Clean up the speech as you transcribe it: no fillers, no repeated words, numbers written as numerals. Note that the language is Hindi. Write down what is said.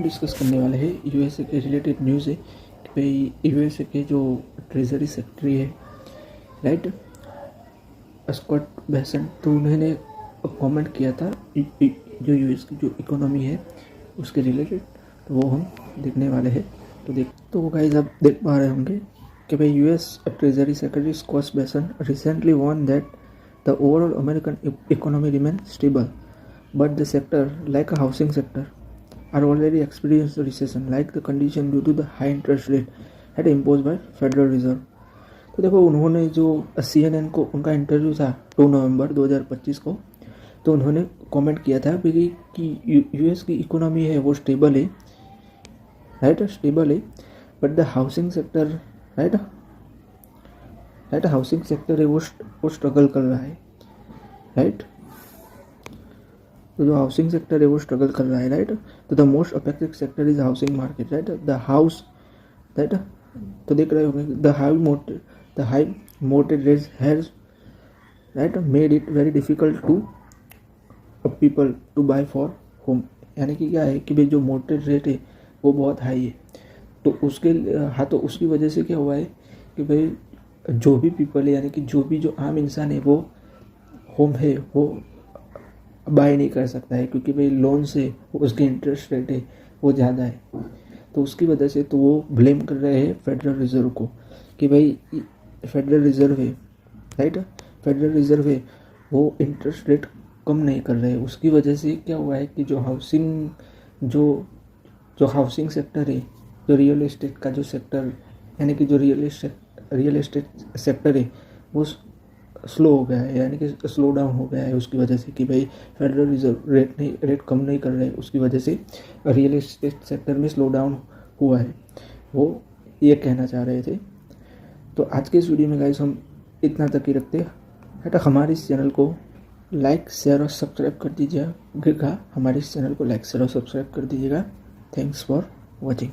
डिस्कस करने वाले हैं यूएसए के रिलेटेड न्यूज़ है कि भाई यूएसए के जो ट्रेजरी सेक्रेटरी है राइट स्कॉट बेसेंट, तो उन्होंने कमेंट किया था जो यूएस की जो इकोनॉमी है उसके रिलेटेड, तो वो हम देखने वाले हैं। तो गाइस आप देख पा रहे होंगे कि भाई US treasury secretary Scott Bessent recently warn that the overall American economy remain stable but the sector like a housing sector are already experiencing recession like the condition due to the high interest rate had imposed by Federal Reserve। तो देखो उन्होंने जो CNN को उनका इंटरव्यू था 2 नवंबर 2025 को, तो उन्होंने कमेंट किया था कि यूएस की इकोनॉमी है वो स्टेबल है राइट, स्टेबल है, but the housing sector right housing sector है वो स्ट्रगल कर रहा है राइट। तो जो हाउसिंग सेक्टर है वो स्ट्रगल कर रहा है राइट। तो the most affected sector is housing market right, the house right. तो देख रहे होंगे the high mortgage rates has right made it very difficult to people to buy for home. यानी कि क्या है कि भाई जो मोर्टेज रेट है वो बहुत हाई है, तो उसकी वजह से क्या हुआ है कि भाई जो भी पीपल है यानी कि जो आम इंसान है वो होम है वो बाय नहीं कर सकता है, क्योंकि भाई लोन से उसके इंटरेस्ट रेट है वो ज़्यादा है। तो उसकी वजह से तो वो ब्लेम कर रहे हैं फेडरल रिजर्व को कि भाई फेडरल रिजर्व है राइट, फेडरल रिजर्व है वो इंटरेस्ट रेट कम नहीं कर रहे हैं। उसकी वजह से क्या हुआ है कि जो हाउसिंग सेक्टर है, जो रियल एस्टेट का जो सेक्टर यानी कि जो रियल एस्टेट सेक्टर है वो स्लो हो गया है, यानी कि स्लो डाउन हो गया है उसकी वजह से कि भाई फेडरल रिजर्व रेट कम नहीं कर रहे हैं। उसकी वजह से रियल एस्टेट सेक्टर में स्लो डाउन हुआ है, वो ये कहना चाह रहे थे। तो आज के इस वीडियो में गाइस हम इतना तक ही रखते हैं। हमारे इस चैनल को लाइक शेयर और सब्सक्राइब कर दीजिएगा, हमारे इस चैनल को लाइक शेयर और सब्सक्राइब कर दीजिएगा। Thanks for watching.